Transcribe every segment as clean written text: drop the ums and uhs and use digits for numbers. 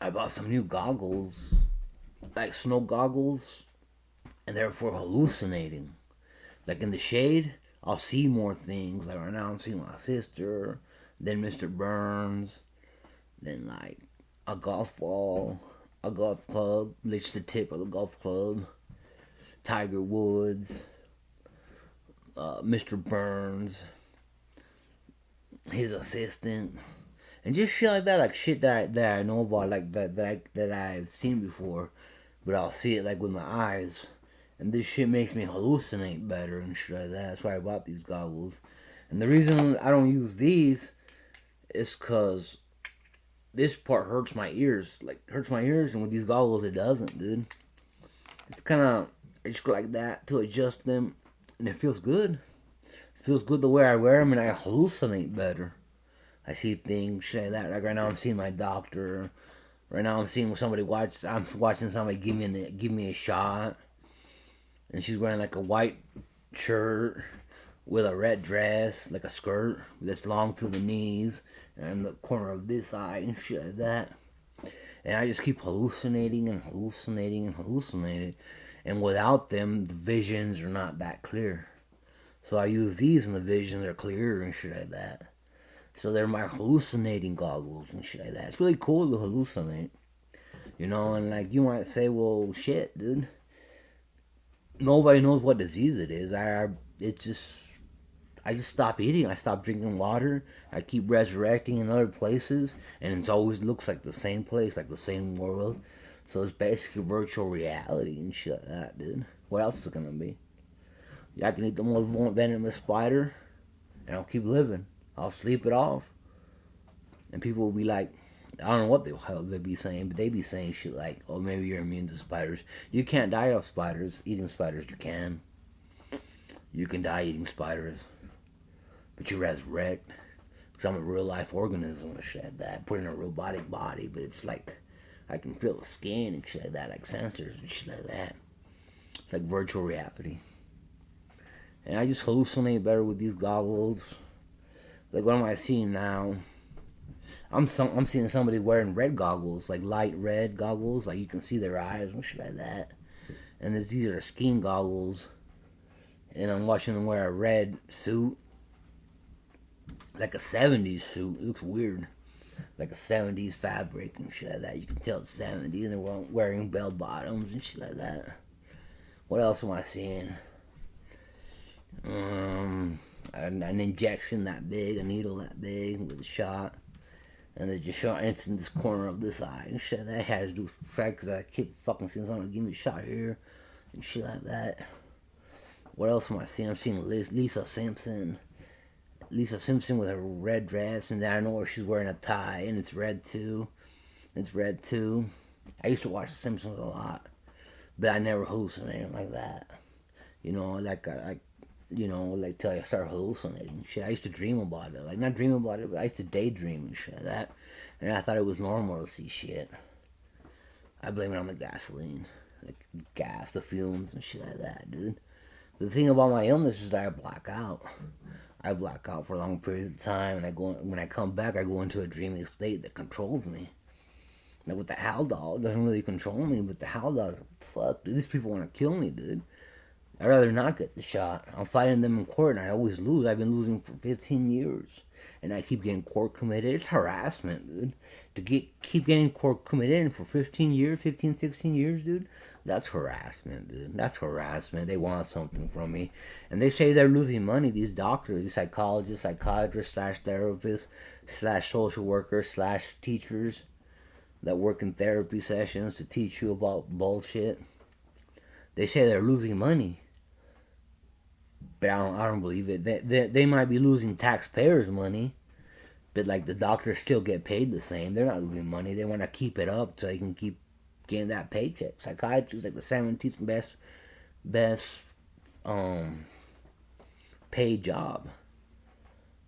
I bought some new goggles, like snow goggles, and they're for hallucinating. Like in the shade, I'll see more things. Like right now, I'm seeing my sister, then Mr. Burns, then like a golf ball, a golf club, just the tip of the golf club, Tiger Woods, Mr. Burns, his assistant, and just shit like that, like shit that I know about, like that I've seen before, but I'll see it like with my eyes, and this shit makes me hallucinate better and shit like that. That's why I bought these goggles, and the reason I don't use these is cause this part hurts my ears, like hurts my ears, and with these goggles it doesn't, dude. It's kind of I just go like that to adjust them, and it feels good. It feels good the way I wear them, and I hallucinate better. I see things, shit like that. Like right now, I'm seeing my doctor. Right now, I'm seeing somebody watch. I'm watching somebody give me a shot, and she's wearing like a white shirt with a red dress, like a skirt that's long to the knees, and the corner of this eye and shit like that. And I just keep hallucinating and hallucinating and hallucinating, and without them, the visions are not that clear. So I use these, and the visions are clearer and shit like that. So they're my hallucinating goggles and shit like that. It's really cool to hallucinate, you know. And like you might say, well, shit, dude. Nobody knows what disease it is. I just stop eating. I stop drinking water. I keep resurrecting in other places, and it always looks like the same place, like the same world. So it's basically virtual reality and shit like that, dude. What else is it gonna be? Yeah, I can eat the most venomous spider, and I'll keep living. I'll sleep it off, and people will be like, I don't know what the hell they be saying, but they be saying shit like, "Oh, maybe you're immune to spiders." You can't die of spiders. Eating spiders, you can. You can die eating spiders, but you resurrect. Because I'm a real life organism and shit like that. Put in a robotic body, but it's like I can feel the skin and shit like that, like sensors and shit like that. It's like virtual reality. And I just hallucinate better with these goggles. Like what am I seeing now? I'm seeing somebody wearing red goggles, like light red goggles, like you can see their eyes and shit like that. And these are skiing goggles, and I'm watching them wear a red suit, like a '70s suit. It looks weird, like a '70s fabric and shit like that. You can tell it's '70s, and they're wearing bell bottoms and shit like that. What else am I seeing? An injection that big, a needle that big with a shot. And they just shot it's in this corner of this eye and shit. That has to do with the fact because I keep fucking seeing someone give me a shot here and shit like that. What else am I seeing? I'm seeing Lisa Simpson. Lisa Simpson with a red dress, and then I know where she's wearing a tie, and it's red too. It's red too. I used to watch The Simpsons a lot, but I never hallucinated like that. You know, like till I start hallucinating shit. I used to dream about it. Like, not dream about it, but I used to daydream and shit like that. And I thought it was normal to see shit. I blame it on the gasoline. Like, gas, the fumes and shit like that, dude. The thing about my illness is that I black out. I black out for long periods of time, and when I come back, I go into a dreaming state that controls me. Like with the Haldol, it doesn't really control me, but the Haldol, fuck, dude, these people want to kill me, dude. I'd rather not get the shot. I'm fighting them in court, and I always lose. I've been losing for 15 years, and I keep getting court committed. It's harassment, dude. Keep getting court committed for 15 years, 15, 16 years, dude. That's harassment, dude. That's harassment. They want something from me, and they say they're losing money. These doctors, these psychologists, psychiatrists, slash therapists, slash social workers, slash teachers that work in therapy sessions to teach you about bullshit. They say they're losing money. But I don't believe it. They might be losing taxpayers' money, but like the doctors still get paid the same. They're not losing money. They want to keep it up so they can keep getting that paycheck. Psychiatry is like the 17th best paid job.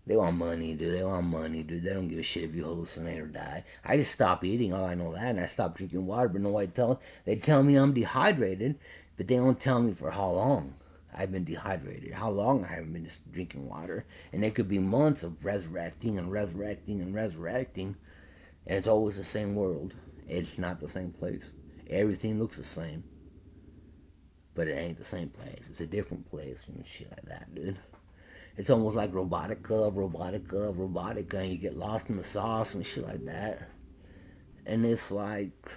They want money, dude. They want money, dude. They don't give a shit if you hallucinate or die. I just stop eating. All I know that, and I stop drinking water. But they tell me I'm dehydrated, but they don't tell me for how long I've been dehydrated, how long I haven't been just drinking water. And it could be months of resurrecting and resurrecting and resurrecting, and it's always the same world. It's not the same place. Everything looks the same, but it ain't the same place. It's a different place and shit like that, dude. It's almost like robotica, and you get lost in the sauce and shit like that. And it's like,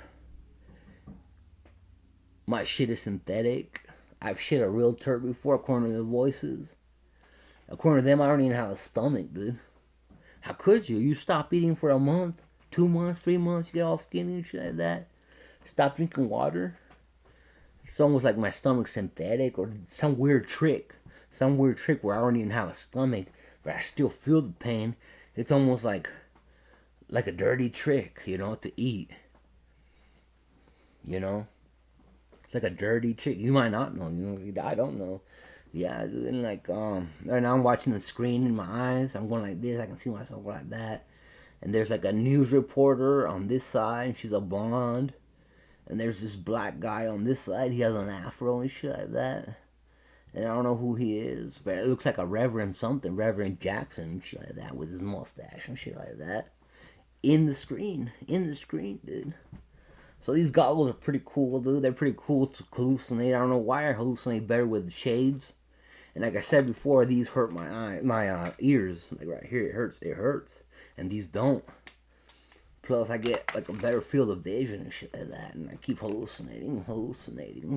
my shit is synthetic. I've shit a real turd before, according to the voices. According to them, I don't even have a stomach, dude. How could you? You stop eating for a month, 2 months, 3 months, you get all skinny and shit like that. Stop drinking water. It's almost like my stomach's synthetic or some weird trick. Some weird trick where I don't even have a stomach, but I still feel the pain. It's almost like a dirty trick, to eat. It's like a dirty trick. You might not know. I don't know. Yeah, and right now I'm watching the screen in my eyes. I'm going like this. I can see myself going like that. And there's like a news reporter on this side, and she's a blonde. And there's this black guy on this side. He has an afro and shit like that. And I don't know who he is, but it looks like a Reverend something, Reverend Jackson and shit like that, with his mustache and shit like that. In the screen, dude. So these goggles are pretty cool, dude. They're pretty cool to hallucinate. I don't know why I hallucinate better with shades. And like I said before, these hurt my ears. Like right here, it hurts. And these don't. Plus, I get like a better field of vision and shit like that. And I keep hallucinating and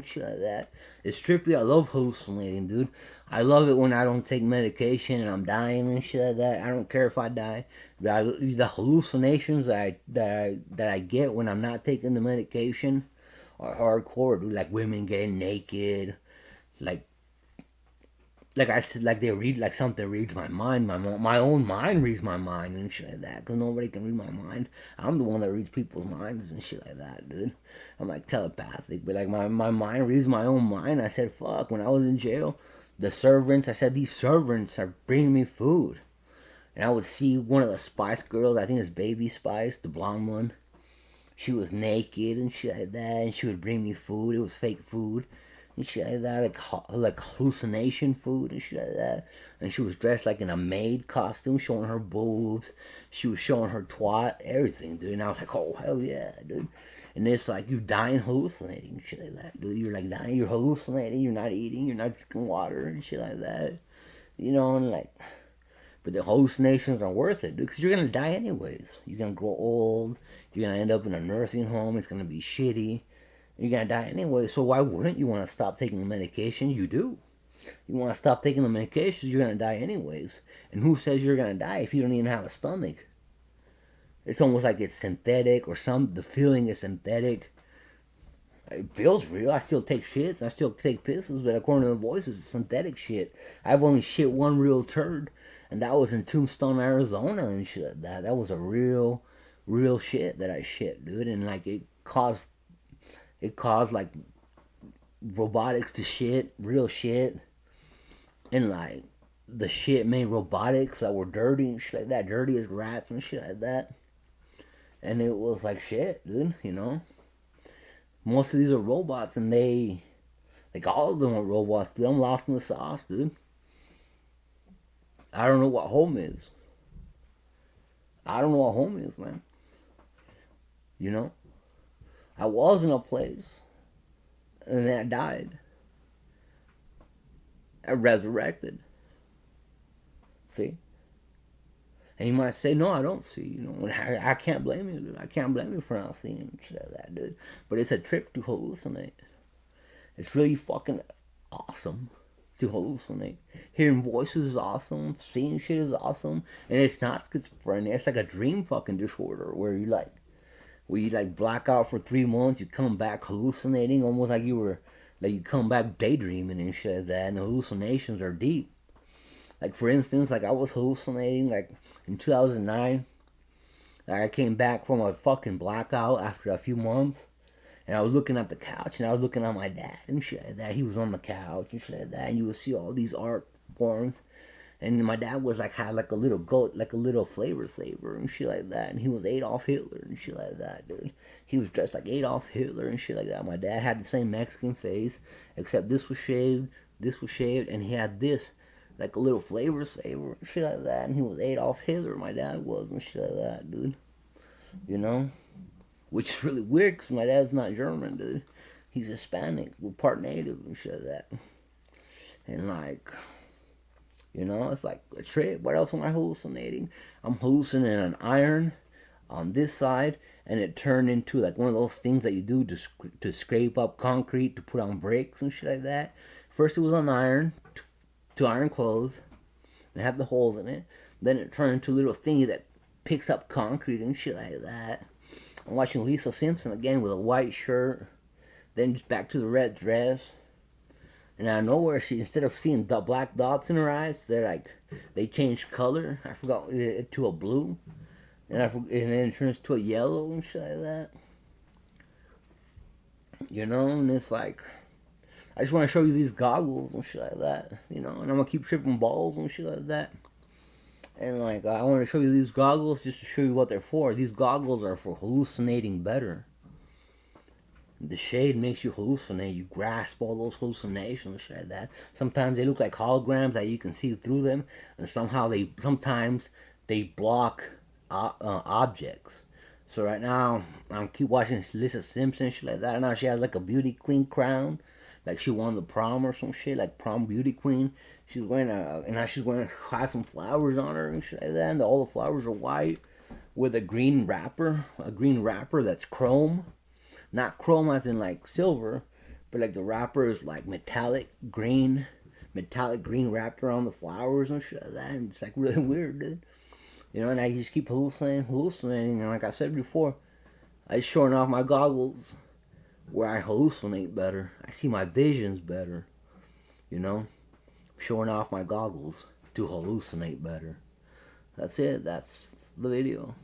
shit like that. It's trippy. I love hallucinating, dude. I love it when I don't take medication and I'm dying and shit like that. I don't care if I die. But the hallucinations that I get when I'm not taking the medication are hardcore, dude. Like women getting naked. Like I said, like they read, like something reads my mind. My own mind reads my mind and shit like that. Cause nobody can read my mind. I'm the one that reads people's minds and shit like that, dude. I'm like telepathic, but like my mind reads my own mind. I said, fuck, when I was in jail, these servants are bringing me food. And I would see one of the Spice Girls, I think it's Baby Spice, the blonde one. She was naked and shit like that, and she would bring me food. It was fake food. And shit like that, like hallucination food and shit like that. And she was dressed like in a maid costume, showing her boobs. She was showing her twat, everything, dude. And I was like, oh, hell yeah, dude. And it's like you dying hallucinating, shit like that, dude. You're like dying, you're hallucinating, you're not eating, you're not drinking water and shit like that. And like, but the hallucinations are worth it, dude, because you're going to die anyways. You're going to grow old. You're going to end up in a nursing home. It's going to be shitty. You're going to die anyway, so why wouldn't you want to stop taking the medication? You do. You want to stop taking the medications, you're going to die anyways. And who says you're going to die if you don't even have a stomach? It's almost like it's synthetic or the feeling is synthetic. It feels real. I still take shits. I still take pisses, but according to the voices, it's synthetic shit. I've only shit one real turd, and that was in Tombstone, Arizona and shit like that. That was a real shit that I shit, dude. And like it caused like robotics to shit, real shit. And like the shit made robotics that were dirty and shit like that, dirty as rats and shit like that. And it was like shit, dude, Most of these are robots and like all of them are robots, dude. I'm lost in the sauce, dude. I don't know what home is. I don't know what home is, man. I was in a place, and then I died. I resurrected. See? And you might say, no, I don't see, And I can't blame you, dude. I can't blame you for not seeing shit like that, dude. But it's a trick to hallucinate. It's really fucking awesome to hallucinate. Hearing voices is awesome. Seeing shit is awesome. And it's not schizophrenia. It's like a dream fucking disorder where you black out for 3 months, you come back hallucinating, almost like you come back daydreaming and shit like that, and the hallucinations are deep. Like, for instance, like, I was hallucinating, like, in 2009, like, I came back from a fucking blackout after a few months, and I was looking at the couch, and I was looking at my dad and shit like that. He was on the couch and shit like that, and you would see all these art forms. And my dad had like a little goat, like a little flavor saver and shit like that. And he was Adolf Hitler and shit like that, dude. He was dressed like Adolf Hitler and shit like that. My dad had the same Mexican face, except this was shaved, and he had this, like a little flavor saver and shit like that. And he was Adolf Hitler, my dad was, and shit like that, dude. which is really weird because my dad's not German, dude. He's Hispanic, we're part native and shit like that. And like, you know, it's like a trip. What else am I hallucinating? I'm hallucinating an iron on this side, and it turned into like one of those things that you do to scrape up concrete to put on bricks and shit like that. First it was an iron to iron clothes and have the holes in it. Then it turned into a little thingy that picks up concrete and shit like that. I'm watching Lisa Simpson again with a white shirt. Then just back to the red dress. And out of nowhere, she, instead of seeing the black dots in her eyes, they changed color. I forgot it to a blue, and then it turns to a yellow and shit like that. You know, and it's like, I just want to show you these goggles and shit like that. You know, and I'm gonna keep tripping balls and shit like that. And like, I want to show you these goggles just to show you what they're for. These goggles are for hallucinating better. The shade makes you hallucinate. You grasp all those hallucinations, shit like that. Sometimes they look like holograms that you can see through them, and sometimes they block objects. So right now, I'm keep watching Lisa Simpson, shit like that. And now she has like a beauty queen crown, like she won the prom or some shit, like prom beauty queen. She's wearing and now she's wearing has some flowers on her and shit like that. And all the flowers are white with a green wrapper that's chrome. Not chrome as in like silver, but like the wrapper is like metallic green wrapped around the flowers and shit like that. And it's like really weird, dude. You know, and I just keep hallucinating. And like I said before, I shorten off my goggles where I hallucinate better. I see my visions better. You know, shorten off my goggles to hallucinate better. That's it. That's the video.